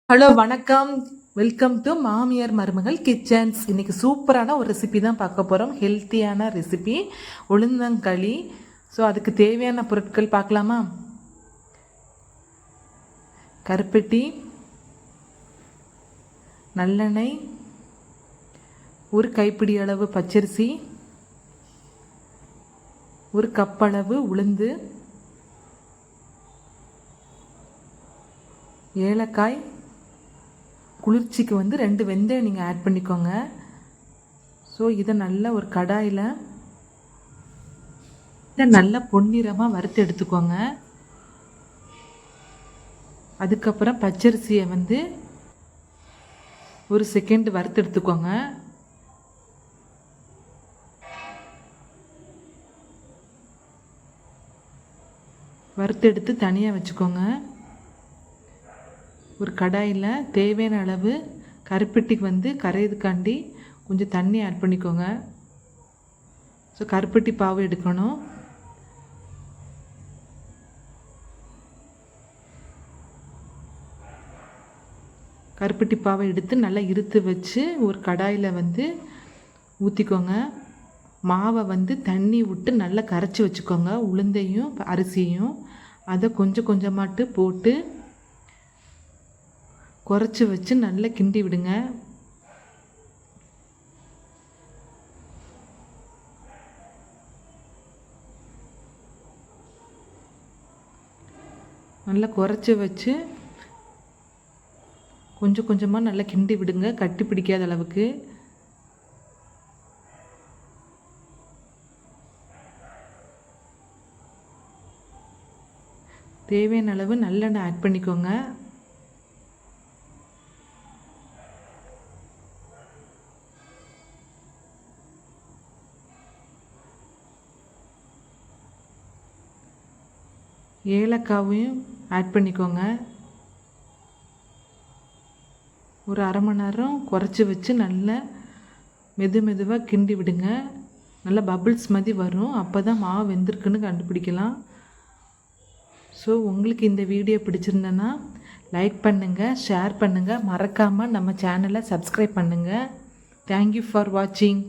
Hello வணக்கம். Welcome to மாமியார் மருமகள் கிச்சன்ஸ். இன்றைக்கி சூப்பரான ஒரு ரெசிபி தான் பார்க்க போகிறோம். ஹெல்த்தியான ரெசிபி உளுந்தங்களி. ஸோ அதுக்கு தேவையான பொருட்கள் பார்க்கலாமா? கருப்பட்டி, நல்லெண்ணெய், ஒரு கைப்பிடி அளவு பச்சரிசி, ஒரு கப் அளவு உளுந்து, ஏலக்காய், குளிர்ச்சிக்கு 2 வெந்தயம் நீங்கள் ஆட் பண்ணிக்கோங்க. ஸோ இதை நல்லா ஒரு கடாயில் இதை நல்லா பொன்னிறமாக வறுத்து எடுத்துக்கோங்க. அதுக்கப்புறம் பச்சரிசியை ஒரு செகண்ட் வறுத்து எடுத்துக்கோங்க. வறுத்து எடுத்து தனியாக வச்சுக்கோங்க. ஒரு கடாயில் தேவையான அளவு கருப்பட்டிக்கு கரையிறதுக்காண்டி கொஞ்சம் தண்ணி ஆட் பண்ணிக்கோங்க. ஸோ கருப்பட்டி பாவு எடுக்கணும். கருப்பட்டி பாவை எடுத்து நல்லா இருத்து வச்சு ஒரு கடாயில் ஊற்றிக்கோங்க. மாவை தண்ணி விட்டு நல்லா கரைச்சி வச்சுக்கோங்க. உளுந்தையும் அரிசியும் அதை கொஞ்சம் கொஞ்சமாட்டு போட்டு குறைச்சி வச்சு நல்லா கிண்டி விடுங்க. நல்லா குறைச்சி வச்சு கொஞ்சம் கொஞ்சமாக நல்லா கிண்டி விடுங்க, கட்டி பிடிக்காத அளவுக்கு. தேவையான அளவு நல்லெண்ணெய் ஆட் பண்ணிக்கோங்க. ஏலக்காவையும் ஆட் பண்ணிக்கோங்க. ஒரு அரை மணி நேரம் குறைச்சி வச்சு நல்லா மெதுவாக கிண்டி விடுங்க. நல்லா பபிள்ஸ் மாதிரி வரும். அப்போ தான் மாவு வெந்திருக்குன்னு கண்டுபிடிக்கலாம். ஸோ உங்களுக்கு இந்த வீடியோ பிடிச்சிருந்தேன்னா லைக் பண்ணுங்கள், ஷேர் பண்ணுங்கள், மறக்காமல் நம்ம சேனலை சப்ஸ்கிரைப் பண்ணுங்கள். தேங்க்யூ ஃபார் வாட்சிங்.